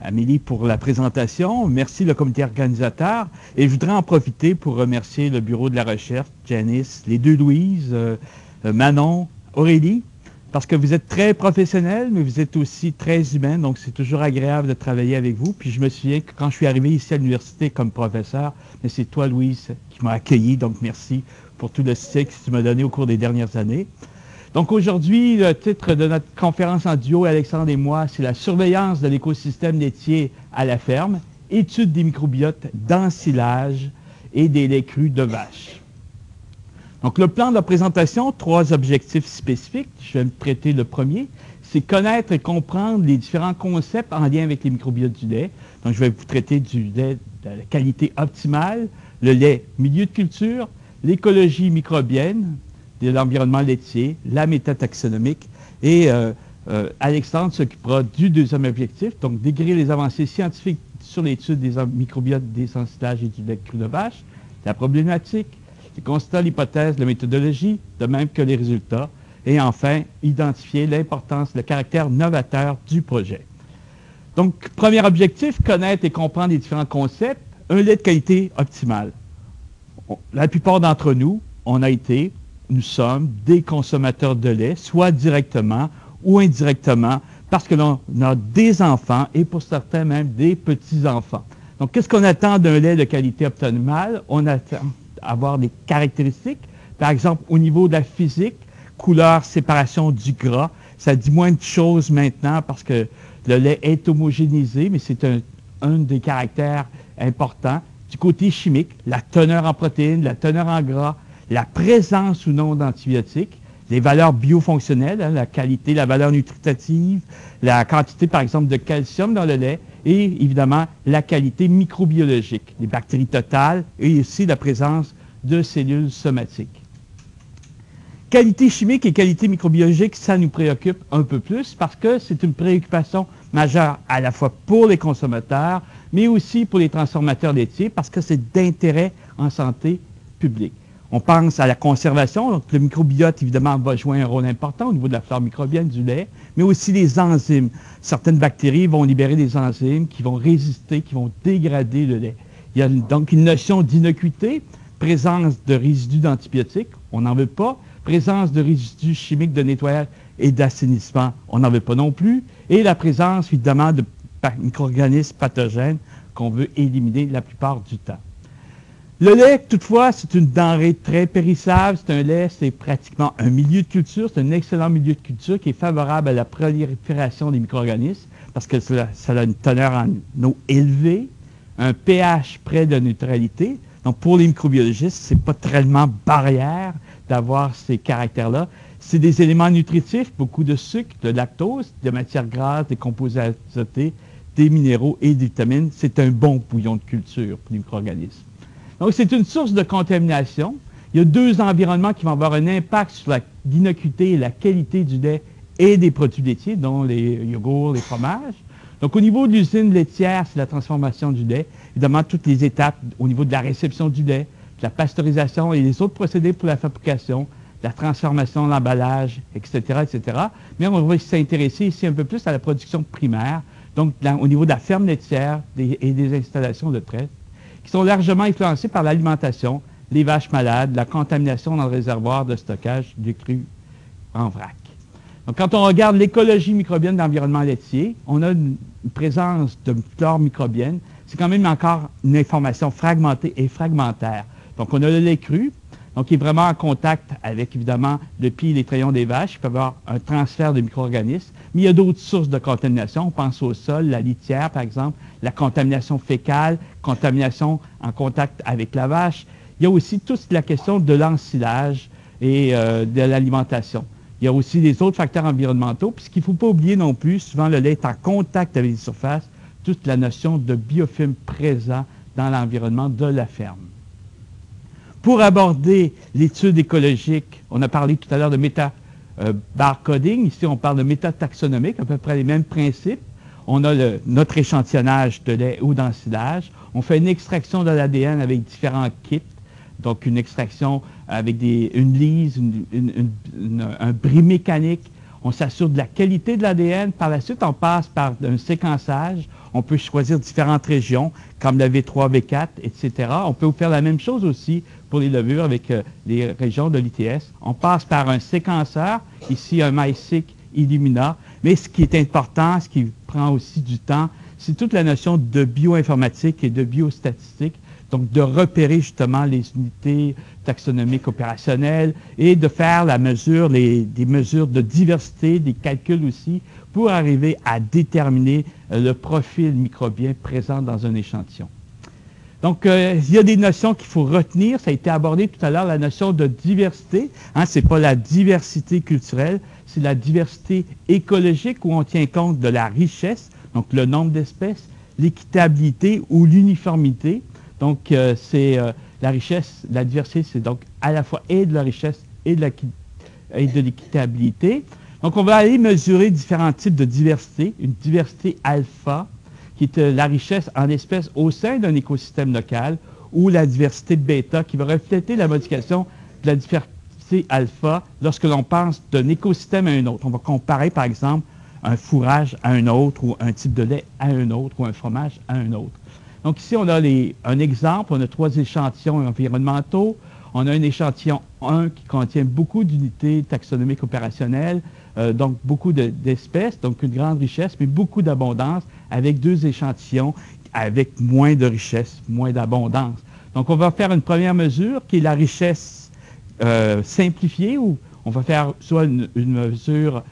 Amélie, pour la présentation. Merci le comité organisateur. Et je voudrais en profiter pour remercier le bureau de la recherche, Janice, les deux Louise, Manon, Aurélie, parce que vous êtes très professionnels, mais vous êtes aussi très humains, donc c'est toujours agréable de travailler avec vous. Puis je me souviens que quand je suis arrivé ici à l'université comme professeur, c'est toi, Louise, qui m'as accueilli, donc merci pour tout le soutien que tu m'as donné au cours des dernières années. Donc aujourd'hui, le titre de notre conférence en duo, Alexandre et moi, c'est la surveillance de l'écosystème laitier à la ferme, étude des microbiotes d'ensilage et des laits crus de vache. Donc le plan de la présentation, 3 objectifs spécifiques. Je vais me prêter le premier, c'est connaître et comprendre les différents concepts en lien avec les microbiotes du lait. Donc je vais vous traiter du lait de la qualité optimale, le lait milieu de culture, l'écologie microbienne, de l'environnement laitier, la méthode taxonomique, et Alexandre s'occupera du deuxième objectif, donc décrire les avancées scientifiques sur l'étude des microbiotes des ensilages et du lait cru de vache, la problématique, les constats, l'hypothèse, la méthodologie, de même que les résultats, et enfin, identifier l'importance, le caractère novateur du projet. Donc, premier objectif, connaître et comprendre les différents concepts, un lait de qualité optimale. La plupart d'entre nous, nous sommes des consommateurs de lait, soit directement ou indirectement, parce que l'on a des enfants et pour certains même des petits-enfants. Donc, qu'est-ce qu'on attend d'un lait de qualité optimale? On attend avoir des caractéristiques, par exemple, au niveau de la physique, couleur, séparation du gras. Ça dit moins de choses maintenant parce que le lait est homogénéisé, mais c'est un des caractères importants. Du côté chimique, la teneur en protéines, la teneur en gras, la présence ou non d'antibiotiques, les valeurs biofonctionnelles, la qualité, la valeur nutritive, la quantité, par exemple, de calcium dans le lait, et évidemment, la qualité microbiologique, les bactéries totales, et aussi la présence de cellules somatiques. Qualité chimique et qualité microbiologique, ça nous préoccupe un peu plus parce que c'est une préoccupation majeure à la fois pour les consommateurs, mais aussi pour les transformateurs laitiers parce que c'est d'intérêt en santé publique. On pense à la conservation, donc le microbiote, évidemment, va jouer un rôle important au niveau de la flore microbienne du lait, mais aussi les enzymes. Certaines bactéries vont libérer des enzymes qui vont résister, qui vont dégrader le lait. Il y a donc une notion d'innocuité, présence de résidus d'antibiotiques, on n'en veut pas, présence de résidus chimiques de nettoyage et d'assainissement, on n'en veut pas non plus, et la présence, évidemment, de micro-organismes pathogènes qu'on veut éliminer la plupart du temps. Le lait, toutefois, c'est une denrée très périssable. C'est un lait, c'est pratiquement un milieu de culture. C'est un excellent milieu de culture qui est favorable à la prolifération des micro-organismes parce que ça a une teneur en eau élevée, un pH près de neutralité. Donc, pour les microbiologistes, c'est pas tellement barrière d'avoir ces caractères-là. C'est des éléments nutritifs, beaucoup de sucre, de lactose, de matières grasses, des composés azotés, des minéraux et des vitamines. C'est un bon bouillon de culture pour les micro-organismes. Donc, c'est une source de contamination. Il y a 2 environnements qui vont avoir un impact sur l'innocuité et la qualité du lait et des produits laitiers, dont les yogourts, les fromages. Donc, au niveau de l'usine laitière, c'est la transformation du lait. Évidemment, toutes les étapes au niveau de la réception du lait, de la pasteurisation et les autres procédés pour la fabrication, la transformation, l'emballage, etc., etc. Mais on va s'intéresser ici un peu plus à la production primaire, donc au niveau de la ferme laitière et des installations de traite, qui sont largement influencés par l'alimentation, les vaches malades, la contamination dans le réservoir de stockage du cru en vrac. Donc, quand on regarde l'écologie microbienne de l'environnement laitier, on a une présence de flore microbienne. C'est quand même encore une information fragmentée et fragmentaire. Donc, on a le lait cru, donc qui est vraiment en contact avec, évidemment, le pied et les trayons des vaches. Il peut y avoir un transfert de micro-organismes. Mais il y a d'autres sources de contamination. On pense au sol, la litière, par exemple, la contamination fécale, contamination en contact avec la vache. Il y a aussi toute la question de l'ensilage et de l'alimentation. Il y a aussi les autres facteurs environnementaux. Puis ce qu'il ne faut pas oublier non plus, souvent le lait est en contact avec les surfaces, toute la notion de biofilm présent dans l'environnement de la ferme. Pour aborder l'étude écologique, on a parlé tout à l'heure de barcoding. Ici, on parle de méthode taxonomique, à peu près les mêmes principes. On a notre échantillonnage de lait ou d'ensilage. On fait une extraction de l'ADN avec différents kits. Donc, une extraction avec une lise, un bris mécanique. On s'assure de la qualité de l'ADN. Par la suite, on passe par un séquençage. On peut choisir différentes régions, comme la V3, V4, etc. On peut faire la même chose aussi pour les levures avec les régions de l'ITS. On passe par un séquenceur, ici un MySeq Illumina. Mais ce qui est important, ce qui prend aussi du temps, c'est toute la notion de bioinformatique et de biostatistique. Donc, de repérer justement les unités taxonomiques opérationnelles et de faire la mesure, des mesures de diversité, des calculs aussi, pour arriver à déterminer le profil microbien présent dans un échantillon. Donc, il y a des notions qu'il faut retenir. Ça a été abordé tout à l'heure, la notion de diversité. Hein, ce n'est pas la diversité culturelle, c'est la diversité écologique où on tient compte de la richesse, donc le nombre d'espèces, l'équitabilité ou l'uniformité. Donc, la richesse, la diversité, c'est donc à la fois et de la richesse et de l'équitabilité. Donc, on va aller mesurer différents types de diversité. Une diversité alpha, qui est la richesse en espèces au sein d'un écosystème local, ou la diversité bêta, qui va refléter la modification de la diversité alpha lorsque l'on pense d'un écosystème à un autre. On va comparer, par exemple, un fourrage à un autre, ou un type de lait à un autre, ou un fromage à un autre. Donc ici, on a un exemple, on a 3 échantillons environnementaux. On a un échantillon 1 qui contient beaucoup d'unités taxonomiques opérationnelles, donc beaucoup d'espèces, donc une grande richesse, mais beaucoup d'abondance, avec 2 échantillons avec moins de richesse, moins d'abondance. Donc on va faire une première mesure qui est la richesse simplifiée, où on va faire soit une mesure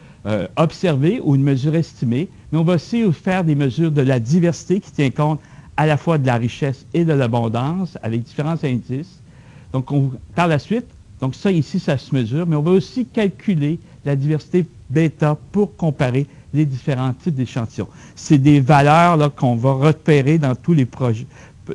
observée ou une mesure estimée, mais on va aussi faire des mesures de la diversité qui tient compte à la fois de la richesse et de l'abondance avec différents indices. Donc, par la suite, donc ça ici, ça se mesure, mais on va aussi calculer la diversité bêta pour comparer les différents types d'échantillons. C'est des valeurs qu'on va repérer dans tous les projets,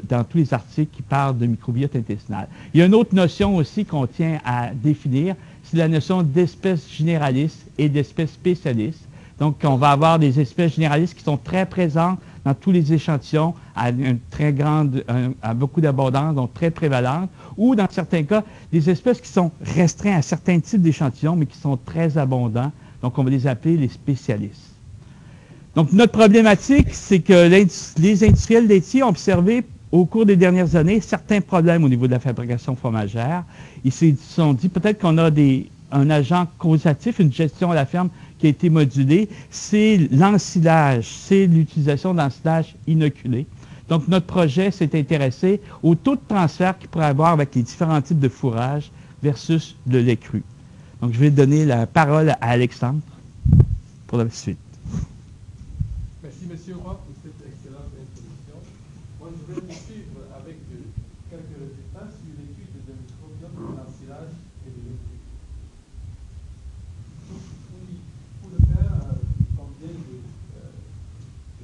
dans tous les articles qui parlent de microbiote intestinal. Il y a une autre notion aussi qu'on tient à définir, c'est la notion d'espèces généralistes et d'espèces spécialistes. Donc, on va avoir des espèces généralistes qui sont très présentes dans tous les échantillons à une très grande, à beaucoup d'abondance, donc très prévalentes, ou dans certains cas, des espèces qui sont restreintes à certains types d'échantillons, mais qui sont très abondants. Donc, on va les appeler les spécialistes. Donc, notre problématique, c'est que les industriels laitiers ont observé au cours des dernières années certains problèmes au niveau de la fabrication fromagère. Ils se sont dit peut-être qu'on a un agent causatif, une gestion à la ferme qui a été modulée, c'est l'ensilage, c'est l'utilisation d'ensilage inoculé. Donc, notre projet s'est intéressé au taux de transfert qu'il pourrait avoir avec les différents types de fourrage versus le lait cru. Donc, je vais donner la parole à Alexandre pour la suite. Merci, M. Roy, pour cette excellente introduction. Moi, je vais vous suivre avec quelques résultats sur l'étude de microbiote de l'ensilage et de lait cru. Pour le faire, comme vient de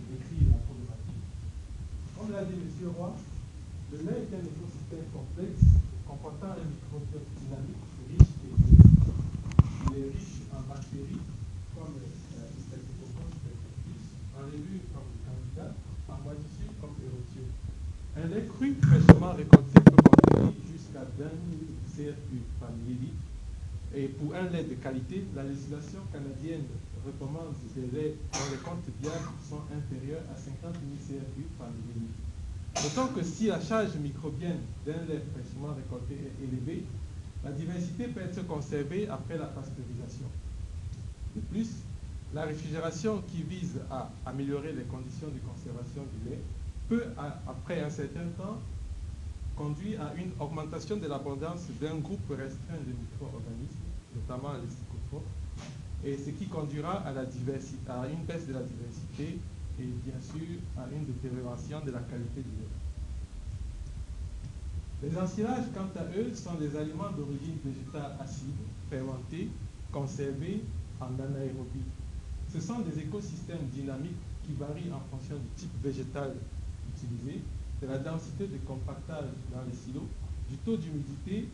décrire la problématique, comme l'a dit M. Roy, le lait est un écosystème complexe comportant un microbiote dynamique riche et diversifié. Il est riche en bactéries comme en levure comme candida, en moisissure comme érosieux. Un lait cru fraîchement récolté peut contenir jusqu'à 20 000 CFU par millilitre. Et pour un lait de qualité, la législation canadienne recommande des laits dont les comptes viables sont inférieurs à 50 000 CFU par millilitre. D'autant que si la charge microbienne d'un lait fraîchement récolté est élevée, la diversité peut être conservée après la pasteurisation. De plus, la réfrigération qui vise à améliorer les conditions de conservation du lait peut, après un certain temps, conduire à une augmentation de l'abondance d'un groupe restreint de micro-organismes, notamment les psychotrophes, et ce qui conduira à une baisse de la diversité et bien sûr à une détérioration de la qualité du lait. Les ensilages, quant à eux, sont des aliments d'origine végétale acide, fermentés, conservés en anaérobie. Ce sont des écosystèmes dynamiques qui varient en fonction du type végétal utilisé, de la densité de compactage dans les silos, du taux d'humidité,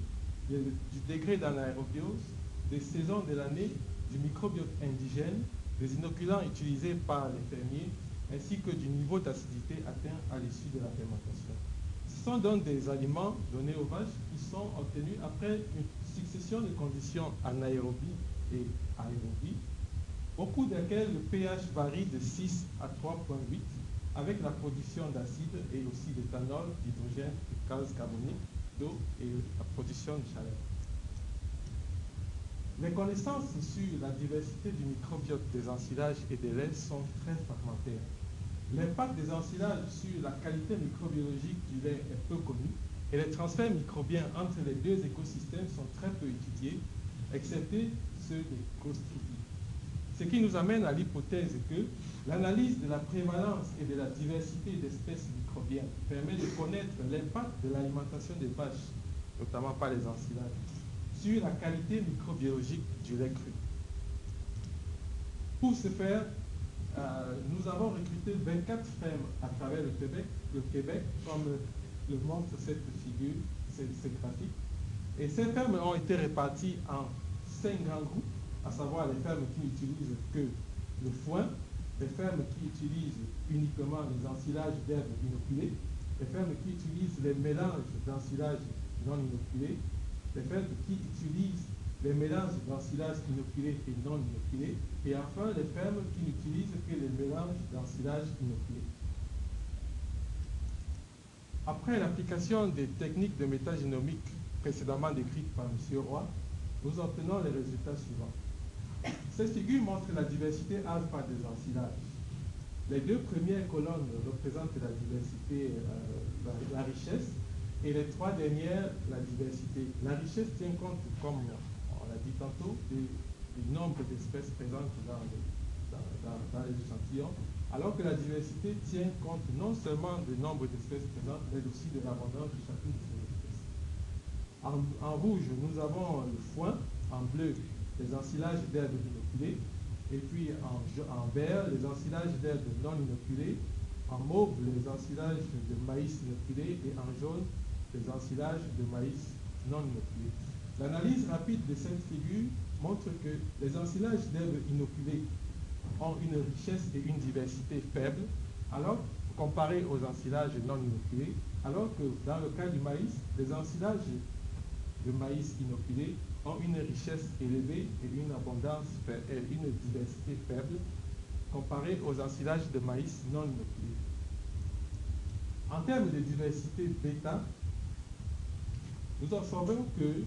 du degré d'anaérobiose, des saisons de l'année, du microbiote indigène, des inoculants utilisés par les fermiers, ainsi que du niveau d'acidité atteint à l'issue de la fermentation. Ce sont donc des aliments donnés aux vaches qui sont obtenus après une succession de conditions anaérobie et aérobie, au cours desquels le pH varie de 6 à 3,8 avec la production d'acide et aussi d'éthanol, d'hydrogène, de gaz carbonique, d'eau et la production de chaleur. Les connaissances sur la diversité du microbiote des ensilages et des laits sont très fragmentaires. L'impact des ensilages sur la qualité microbiologique du lait est peu connu et les transferts microbiens entre les deux écosystèmes sont très peu étudiés, excepté ceux des Clostridies. Ce qui nous amène à l'hypothèse que l'analyse de la prévalence et de la diversité d'espèces microbiennes permet de connaître l'impact de l'alimentation des vaches, notamment par les ensilages, sur la qualité microbiologique du lait cru. Pour ce faire, nous avons recruté 24 fermes à travers le Québec, comme le montre cette figure, ce graphique. Et ces fermes ont été réparties en 5 grands groupes, à savoir les fermes qui n'utilisent que le foin, les fermes qui utilisent uniquement les ensilages d'herbes inoculées, les fermes qui utilisent les mélanges d'ensilages non inoculés, les fermes qui utilisent les mélanges d'ensilages inoculés et non inoculés, et enfin les fermes qui n'utilisent que les mélanges d'ensilages inoculés. Après l'application des techniques de métagénomique précédemment décrites par M. Roy, nous obtenons les résultats suivants. Cette figure montre la diversité alpha des ensilages. Les deux premières colonnes représentent la diversité, la richesse, et les trois dernières, la diversité. La richesse tient compte, comme on l'a dit tantôt, du nombre d'espèces présentes dans les échantillons, alors que la diversité tient compte non seulement du nombre d'espèces présentes, mais aussi de l'abondance de chacune de ces espèces. En rouge, nous avons le foin, en bleu, les ensilages d'herbes inoculées, et puis en vert, les ensilages d'herbes non inoculées, en mauve, les ensilages de maïs inoculés, et en jaune, les ensilages de maïs non inoculés. L'analyse rapide de cette figure montre que les ensilages d'herbes inoculées ont une richesse et une diversité faibles, alors comparé aux ensilages non inoculés, alors que dans le cas du maïs, les ensilages de maïs inoculés ont une richesse élevée et une abondance et une diversité faible comparé aux ensilages de maïs non inoculés. En termes de diversité bêta, nous observons que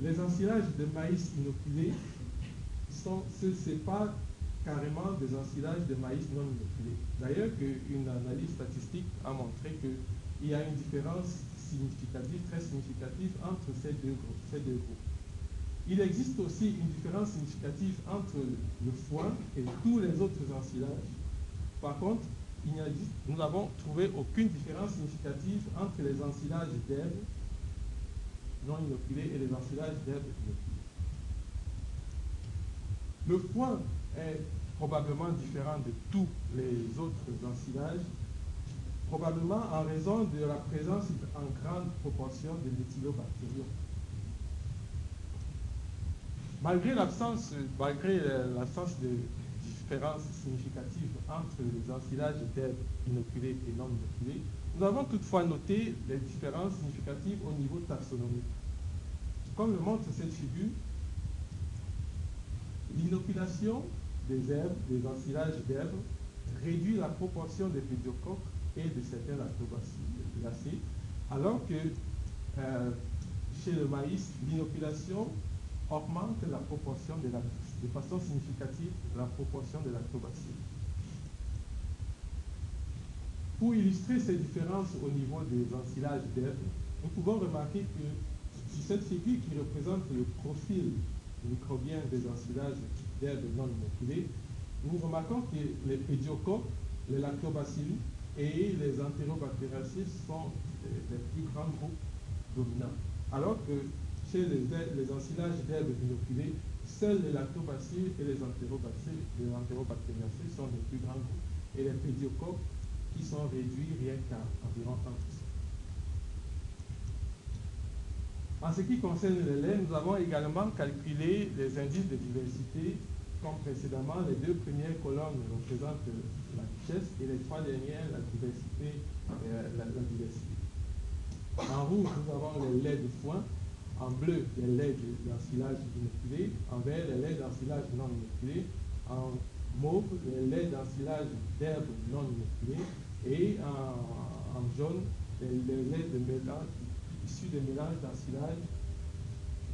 les ensilages de maïs inoculés se séparent carrément des ensilages de maïs non inoculés. D'ailleurs, une analyse statistique a montré qu'il y a une différence significative, très significative entre ces deux groupes. Il existe aussi une différence significative entre le foin et tous les autres ensilages. Par contre, nous n'avons trouvé aucune différence significative entre les ensilages d'herbes non inoculés et les ensilages d'herbes inoculés. Le foin est probablement différent de tous les autres ensilages, probablement en raison de la présence en grande proportion de méthylobactériums. Malgré l'absence de différence significative entre les ensilages d'herbes inoculés et non inoculés, nous avons toutefois noté les différences significatives au niveau taxonomique. Comme le montre cette figure, l'inoculation des herbes, des ensilages d'herbes, réduit la proportion des pédiocoques et de certains lactobacillés, alors que chez le maïs, l'inoculation augmente la proportion de façon significative la proportion de lactobacilles. Pour illustrer ces différences au niveau des ensilages d'herbes, nous pouvons remarquer que sur cette figure qui représente le profil microbien des ensilages d'herbes non inoculées, nous remarquons que les pédiocoques, les lactobacilles et les entérobactériacées sont les plus grands groupes dominants. Alors que chez les ensilages d'herbes inoculées, seuls les lactobacilles et les entérobactériacées sont les plus grands groupes, et les pédiocoques qui sont réduits rien qu'à environ 1%. En ce qui concerne les laits, nous avons également calculé les indices de diversité. Comme précédemment, les deux premières colonnes représentent la richesse et les trois dernières la diversité. En rouge, nous avons les laits de foin en bleu les laits d'ensilage inoculés, en vert les laits d'ensilage non inoculés, en mauve les laits d'ensilage d'herbes non inoculées et en jaune les laits de mélange, issus des mélanges d'ensilage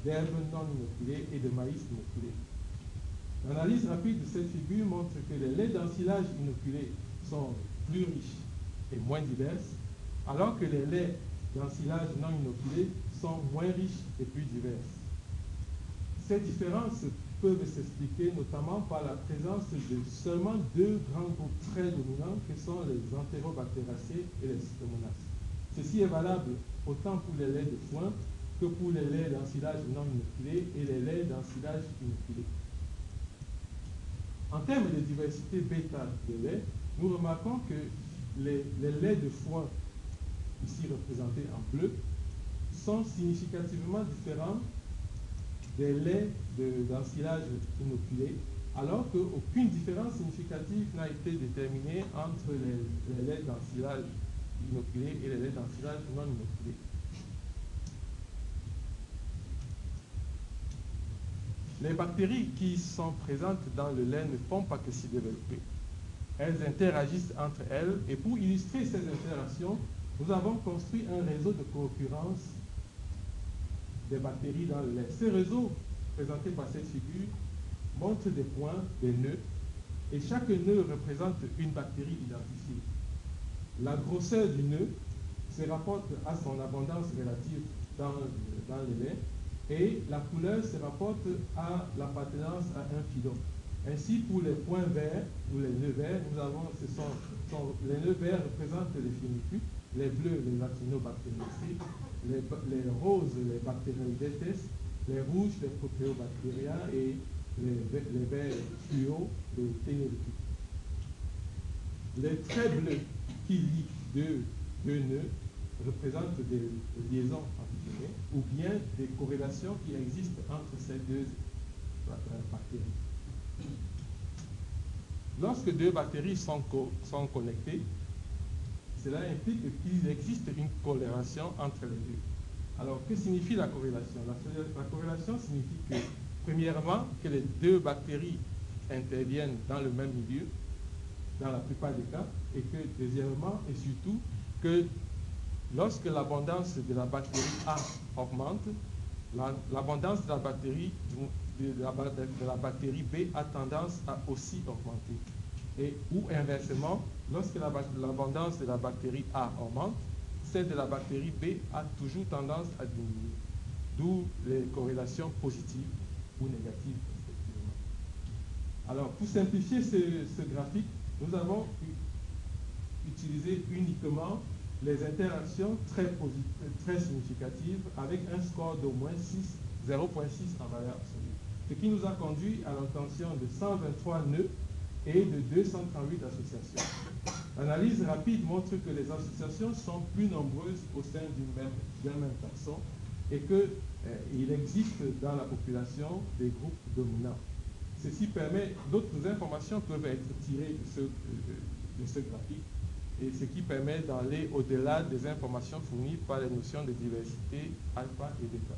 d'herbes non inoculées et de maïs inoculé. L'analyse rapide de cette figure montre que les laits d'ensilage inoculés sont plus riches et moins diverses, alors que les laits d'ensilage non inoculés sont moins riches et plus diverses. Ces différences peuvent s'expliquer notamment par la présence de seulement deux grands groupes très dominants que sont les Enterobacteracées et les Pseudomonas. Ceci est valable autant pour les laits de foin que pour les laits d'ensilage non inoculés et les laits d'ensilage inoculés. En termes de diversité bêta de lait, nous remarquons que les laits de foin, ici représentés en bleu, sont significativement différents des laits d'ensilage inoculés, alors qu'aucune différence significative n'a été déterminée entre les laits d'ensilage inoculés et les laits d'ensilage non inoculés. Les bactéries qui sont présentes dans le lait ne font pas que s'y développer. Elles interagissent entre elles et pour illustrer ces interactions, nous avons construit un réseau de concurrence des bactéries dans le lait. Ce réseau, présenté par cette figure, montre des points, des nœuds, et chaque nœud représente une bactérie identifiée. La grosseur du nœud se rapporte à son abondance relative dans le lait, et la couleur se rapporte à l'appartenance à un phylum. Ainsi, pour les points verts ou les nœuds verts, nous avons, les nœuds verts représentent les phénotypes, les bleus les Actinobacteriaceae, les roses les Bacteroidetes, les rouges les Proteobacteria et les verts fluo les Ténérotypes. Les traits bleus qui lient deux nœuds représentent des liaisons entre guillemets, ou bien des corrélations qui existent entre ces deux bactéries. Lorsque deux bactéries sont connectées, cela implique qu'il existe une corrélation entre les deux. Alors, que signifie la corrélation? La corrélation signifie que, premièrement, que les deux bactéries interviennent dans le même milieu, dans la plupart des cas, et que, deuxièmement, et surtout, que lorsque l'abondance de la bactérie A augmente, l'abondance de la bactérie B a tendance à aussi augmenter. Et, ou inversement, lorsque l'abondance de la bactérie A augmente, celle de la bactérie B a toujours tendance à diminuer. D'où les corrélations positives ou négatives, respectivement. Alors, pour simplifier ce graphique, nous avons utilisé uniquement les interactions très significatives avec un score d'au moins 0,6 en valeur absolue. Ce qui nous a conduit à l'obtention de 123 nœuds et de 238 associations. L'analyse rapide montre que les associations sont plus nombreuses au sein d'un même taxon et qu'il existe dans la population des groupes dominants. Ceci permet, d'autres informations peuvent être tirées de ce graphique, et ce qui permet d'aller au-delà des informations fournies par les notions de diversité alpha et bêta.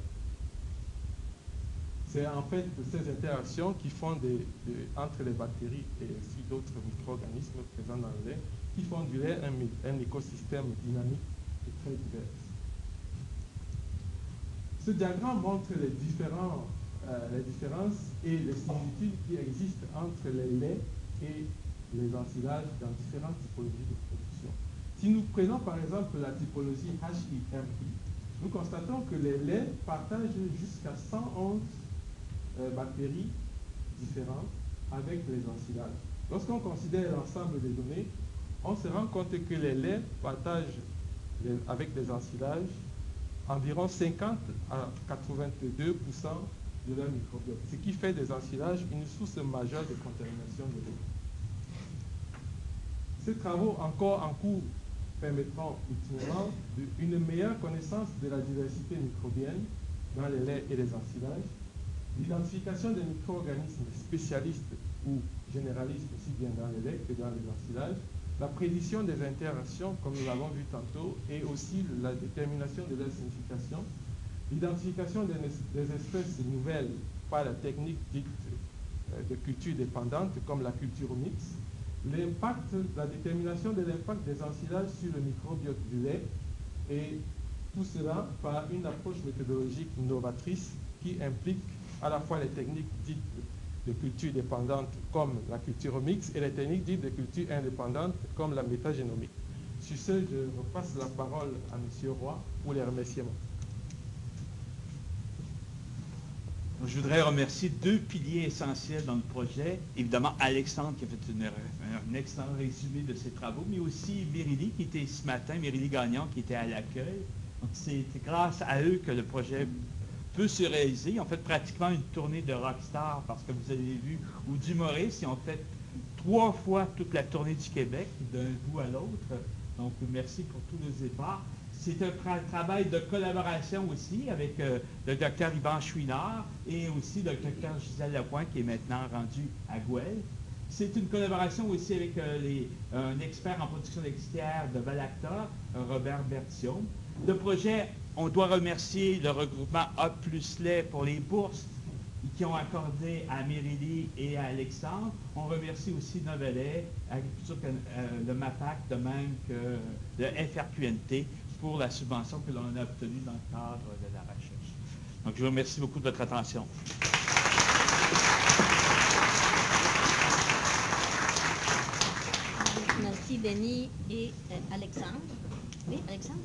C'est en fait ces interactions qui font entre les bactéries et aussi d'autres micro-organismes présents dans le lait, qui font du lait un écosystème dynamique et très divers. Ce diagramme montre les différences et les similitudes qui existent entre les laits et les ensilages dans différentes typologies de production. Si nous prenons par exemple la typologie HIMI, nous constatons que les laits partagent jusqu'à 111 bactéries différentes avec les ensilages. Lorsqu'on considère l'ensemble des données, on se rend compte que les laits partagent avec les ensilages environ 50 à 82% de leur microbiote, ce qui fait des ensilages une source majeure de contamination de l'eau. Ces travaux encore en cours permettront ultimement une meilleure connaissance de la diversité microbienne dans les laits et les ensilages, l'identification des micro-organismes spécialistes ou généralistes aussi bien dans les laits que dans les ensilages, la prédiction des interactions, comme nous l'avons vu tantôt, et aussi la détermination de leur signification, l'identification des espèces nouvelles par la technique dite de culture dépendante, comme la culture mixte, la détermination de l'impact des ensilages sur le microbiote du lait, et tout cela par une approche méthodologique novatrice qui implique à la fois les techniques dites de culture dépendante comme la culture mixte et les techniques dites de culture indépendante comme la métagénomique. Sur ce, je repasse la parole à M. Roy pour les remerciements. Je voudrais remercier deux piliers essentiels dans le projet. Évidemment, Alexandre qui a fait un excellent résumé de ses travaux, mais aussi Mérily qui était ce matin, Mérily Gagnon qui était à l'accueil. Donc c'est grâce à eux que le projet peut se réaliser. Ils ont fait pratiquement une tournée de rockstar parce que vous avez vu, ou d'humoristes, ils ont fait 3 fois toute la tournée du Québec, d'un bout à l'autre. Donc merci pour tous les efforts. C'est un travail de collaboration aussi avec le docteur Yvan Chouinard et aussi le docteur Gisèle Lapointe qui est maintenant rendu à Guelph. C'est une collaboration aussi avec un expert en production laitière de Valacta, Robert Bertillon. Le projet, on doit remercier le regroupement A plus lait pour les bourses qui ont accordé à Mérily et à Alexandre. On remercie aussi Novelet, Agriculture, le MAPAC, de même que le FRQNT pour la subvention que l'on a obtenue dans le cadre de la recherche. Donc, je vous remercie beaucoup de votre attention. Merci, Denis et Alexandre. Oui, Alexandre?